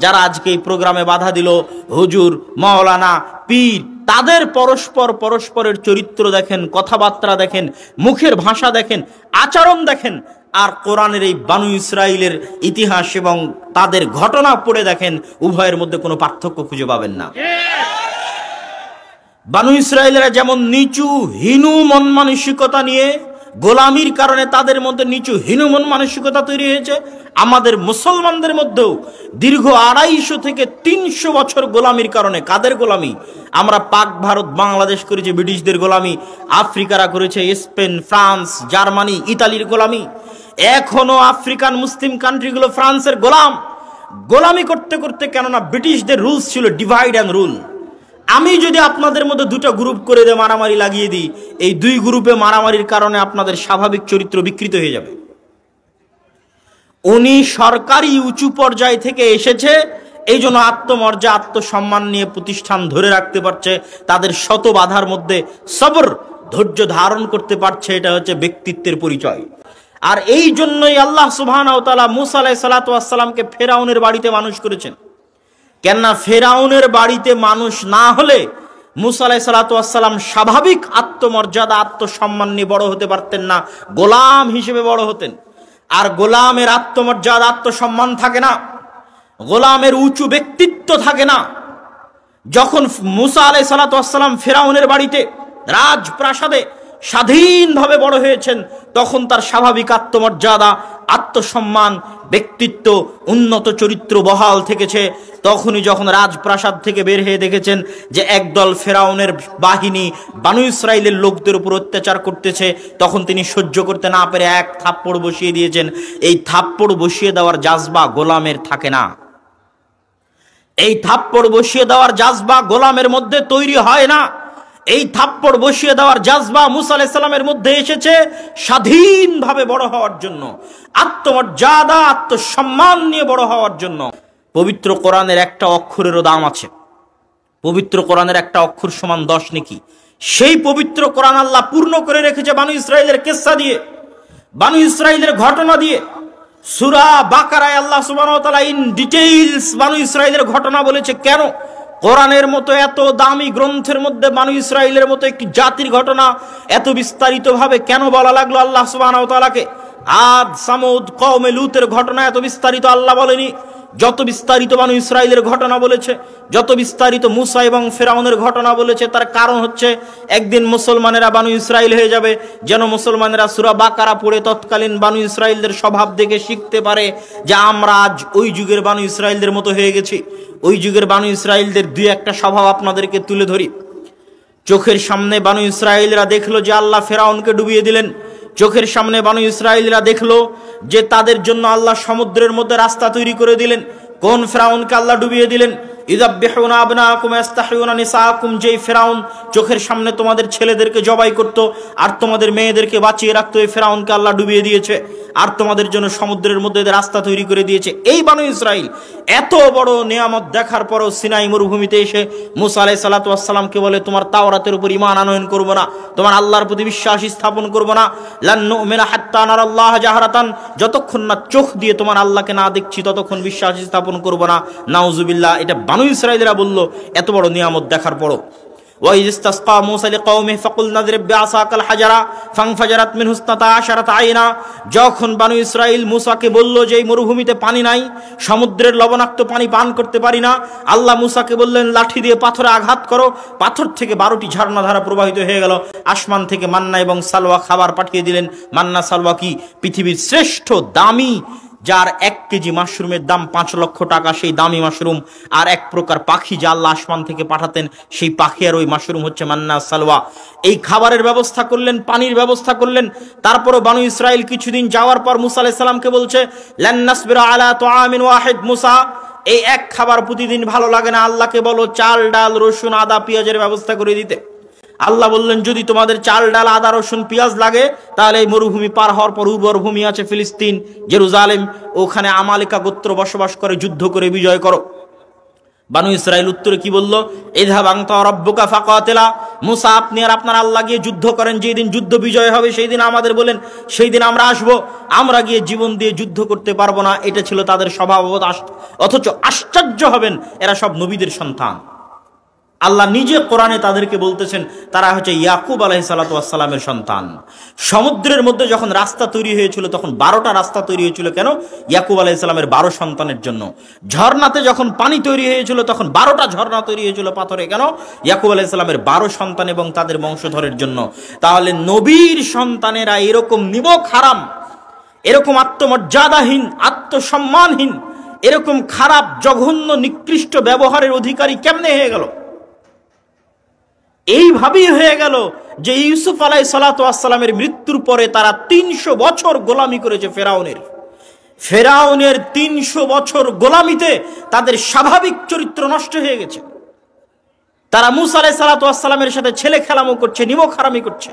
যারা আজকে এই প্রোগ্রামে বাধা দিল, হুজুর, মাওলানা, পীর, তাদের পরস্পরের চরিত্র দেখেন, কথাবার্তা দেখেন, মুখের ভাষা দেখেন, আচরণ দেখেন, আর কোরআনের এই বানু ইসরাইলের ইতিহাস এবং তাদের ঘটনা পড়ে দেখেন, উভয়ের মধ্যে কোনো পার্থক্য খুঁজে পাবেন না। বানু ইসরাইলেরা যেমন নিচু হীনু মন মানসিকতা নিয়ে গোলামির কারণে তাদের মধ্যে নিচু হীনু মন মানসিকতা তৈরি হয়েছে, আমাদের মুসলমানদের মধ্যেও দীর্ঘ 250 থেকে 300 বছর গোলামির কারণে, কাদের গোলামি? আমরা পাক ভারত বাংলাদেশ করেছে ব্রিটিশদের গোলামি, আফ্রিকারা করেছে স্পেন, ফ্রান্স, জার্মানি, ইতালির গোলামি, এখনো আফ্রিকান মুসলিম কান্ট্রিগুলো ফ্রান্সের গোলামি করতে করতে, কেননা ব্রিটিশদের রুলস ছিল ডিভাইড অ্যান্ড রুল। আমি যদি আপনাদের মধ্যে দুটো গ্রুপ করে দিয়ে মারামারি লাগিয়ে দিই, এই দুই গ্রুপে মারামারির কারণে আপনাদের স্বাভাবিক চরিত্র বিকৃত হয়ে যাবে। উনি সরকারি উঁচু পর্যায় থেকে এসেছে, এই জন্য আত্মমর্যাদা, আত্মসম্মান নিয়ে প্রতিষ্ঠান ধরে রাখতে পারছে, তাদের শত বাধার মধ্যে সবর, ধৈর্য ধারণ করতে পারছে, এটা হচ্ছে ব্যক্তিত্বের পরিচয়। আর এই জন্যই আল্লাহ সুবহানাহু ওয়া তাআলা মুসা আলাইহিস সালাতু ওয়াস সালামকে ফেরাউনের বাড়িতে মানুষ করেছেন। কেননা ফেরাউনের বাড়িতে মানুষ না হলে মুসা আলাইহিস সালাতু ওয়াস সালাম স্বাভাবিক আত্মমর্যাদা, আত্মসম্মান নিয়ে বড় হতে পারতেন না, গোলাম হিসেবে বড় হতেন। আর গোলামের আত্মমর্যাদা, আত্মসম্মান থাকে না, গোলামের উঁচু ব্যক্তিত্ব থাকে না। যখন মুসা আলাইহিস সালাতু ওয়াস সালাম ফেরাউনের বাড়িতে রাজপ্রাসাদে স্বাধীনভাবে বড় হয়েছেন, তখন তার স্বাভাবিক আত্মমর্যাদা, আত্মসম্মান, ব্যক্তিত্ব, উন্নত চরিত্র বহাল থেকেছে। তখনই যখন রাজপ্রাসাদ থেকে বের হয়ে দেখেছেন যে একদল ফেরাউনের বাহিনী বানু ইসরাইলের লোকদের উপর অত্যাচার করতেছে, তখন তিনি সহ্য করতে না পেরে এক থাপ্পড় বসিয়ে দিয়েছেন। এই থাপ্পড় বসিয়ে দেওয়ার জাজবা গোলামের থাকে না, এই থাপ্পড় বসিয়ে দেওয়ার জাজবা গোলামের মধ্যে তৈরি হয় না। এই থাপ্পড় বসিয়ে দেওয়ার জাজবা মুসা আলাইহিস সালামের মধ্যে এসেছে স্বাধীনভাবে বড় হওয়ার জন্য, আত্মমর্যাদা, আত্মসম্মান নিয়ে বড় হওয়ার জন্য। পবিত্র কোরআনের একটা অক্ষরেরও দাম আছে। পবিত্র কোরআনের একটা অক্ষর সমান 10 নেকি। সেই পবিত্র কোরআন আল্লাহ পূর্ণ করে রেখেছে বানু ইসরাইলের কিসসা দিয়ে, বানু ইসরাইলের ঘটনা দিয়ে। সূরা বাকারায় আল্লাহ সুবহানাহু ওয়া তাআলা ইন ডিটেইলস বানু ইসরাইলের ঘটনা বলেছে। কেন? কোরআনের মতো এত দামি গ্রন্থের মধ্যে বানু ইসরাইলের মতো একটি জাতির ঘটনা এত বিস্তারিতভাবে কেন বলা লাগলো আল্লাহ সুবহানাহু ওয়া তাআলাকে? আদ, সামুদ, কওমে লূতের ঘটনা এত বিস্তারিত আল্লাহ বলেনি যত বিস্তারিত বানু ইসরাইলের ঘটনা বলেছে, যত বিস্তারিত মুসা এবং ফেরাউনের ঘটনা বলেছে। তার কারণ হচ্ছে একদিন মুসলমানেরা বানু ইসরাইল হয়ে যাবে, যেন মুসলমানেরা সূরা বাকারা পড়ে তৎকালীন বানু ইসরাইলদের স্বভাব দেখে শিখতে পারে যে আমরা আজ ওই যুগের বানু ইসরাইলদের মতো হয়ে গেছি। ওই যুগের বানু ইসরাইলদের দুই একটা স্বভাব আপনাদেরকে তুলে ধরি। চোখের সামনে বানু ইসরাইলরা দেখলো যে আল্লাহ ফেরাউনকে ডুবিয়ে দিলেন। চোখের সামনে বানু ইসরাইলরা দেখলো যে তাদের জন্য আল্লাহ সমুদ্রের মধ্যে রাস্তা তৈরি করে দিলেন। কোন ফেরাউনকে আল্লাহ ডুবিয়ে দিলেন? ইযাববিহুনা আবনাকুম ইস্তাহয়ুনা নিসাকুম, যেই ফেরাউন চোখের সামনে তোমাদের ছেলেদেরকে জবাই করত আর তোমাদের মেয়েদেরকে বাঁচিয়ে রাখতো, এই ফেরাউনকে আল্লাহ ডুবিয়ে দিয়েছে আর তোমাদের জন্য সমুদ্রের মধ্যে রাস্তা তৈরি করে দিয়েছে। এই বানু ইসরাইল এত বড় নিয়ামত দেখার পরও সিনাই মরুভূমিতে এসে মুসা আলাইহিস সালাতু ওয়াস সালামকে বলে তোমার তাওরাতের উপর ঈমান আনয়ন করব না, তোমার আল্লাহর প্রতি বিশ্বাস স্থাপন করব না। লান নুমিনা হাত্তা নারাল্লাহ জাহরাতান, যতক্ষণ না চোখ দিয়ে তোমার আল্লাহকে না দেখছি ততক্ষণ বিশ্বাস স্থাপন করব না। নাউজুবিল্লাহ। এটা বানু ইসরাইলরা বলল এত বড় নিয়ামত দেখার পরও। وإذ استسقى موسى لقومه فقلنا اضرب بعصاك الحجر فانفجرت منه 12 عينا, যখন বানু ইসরাইল মুসাকে বলল যে এই মরুভূমিতে পানি নাই, সমুদ্রের লবণাক্ত পানি পান করতে পারি না, আল্লাহ মুসাকে বললেন লাঠি দিয়ে পাথরে আঘাত করো। পাথর থেকে 12টি ঝর্ণাধারা প্রবাহিত হয়ে গেল। আসমান থেকে মান্না এবং সালওয়া খাবার পাঠিয়ে দিলেন। মান্না সালওয়া কি? পৃথিবীর শ্রেষ্ঠ দামি, যার 1 কেজি মাশরুমের দাম 5 লক্ষ টাকা, সেই দামি মাশরুম। আর এক প্রকার পাখি যা আল্লাহ আসমান থেকে পাঠাতেন, সেই পাখি আর ওই মাশরুম হচ্ছে মান্না সালওয়া। এই খাবারের ব্যবস্থা করলেন, পানির ব্যবস্থা করলেন। তারপরও বানু ইসরাইল কিছুদিন যাওয়ার পর মুসা আলাইহিস সালামকে বলছে লান নাসবিরা আলা তুআমিন ওয়াহিদ, মুসা এই এক খাবার প্রতিদিন ভালো লাগে না, আল্লাহকে বলো চাল, ডাল, রসুন, আদা, পেঁয়াজের ব্যবস্থা করে দিতে। আল্লাহ বললেন যদি তোমাদের চাল, ডাল, আদা, রসুন, পেঁয়াজ লাগে তাহলে এই মরুভূমি পার হওয়ার পর উর্বর ভূমি আছে ফিলিস্তিন, জেরুজালেম, ওখানে আমালিকা গোত্র বসবাস করে, যুদ্ধ করে বিজয় করো। বানু ইসরাইল উত্তরে কি বলল? ইযহাব আনতা ওয়া রাব্বুকা ফাকাতিলা, মুসা আপনি আর আপনার আল্লাহ গিয়ে যুদ্ধ করেন, যেই দিন যুদ্ধ বিজয় হবে সেই দিন আমাদের বলেন, সেই দিন আমরা আসব, আমরা গিয়ে জীবন দিয়ে যুদ্ধ করতে পারবো না। এটা ছিল তাদের স্বভাব। অথচ আশ্চর্য হবেন, এরা সব নবীদের সন্তান। আল্লাহ নিজে কোরআনে তাদেরকে বলতেছেন তারা হচ্ছে ইয়াকুব আলাইহিসসালাতু ওয়াসসালামের সন্তান। সমুদ্রের মধ্যে যখন রাস্তা তৈরি হয়েছিল তখন 12টা রাস্তা তৈরি হয়েছিল কেন? ইয়াকুব আলাইহিসসালামের 12 সন্তানের জন্য। ঝর্ণাতে যখন পানি তৈরি হয়েছিল তখন 12টা ঝর্ণা তৈরি হয়েছিল পাথরে কেন? ইয়াকুব আলাইহিসসালামের 12 সন্তান এবং তাদের বংশধরের জন্য। তাহলে নবীর সন্তানেরা এরকম নিমক হারাম, এরকম আত্মমর্যাদাহীন, আত্মসম্মানহীন, এরকম খারাপ, জঘন্য, নিকৃষ্ট ব্যবহারের অধিকারী কেমনে হয়ে গেল? এইভাবেই হয়ে গেল যে ইউসুফ আলাইহিসসালাতু ওয়াসসালামের মৃত্যুর পরে তারা 300 বছর গোলামি করেছে ফেরাউনের 300 বছর গোলামিতে তাদের স্বাভাবিক চরিত্র নষ্ট হয়ে গেছে। তারা মূসা আলাইহিসসালাতু ওয়াসসালামের সাথে ছেলে খেলামো করছে, নিমক হারামি করছে।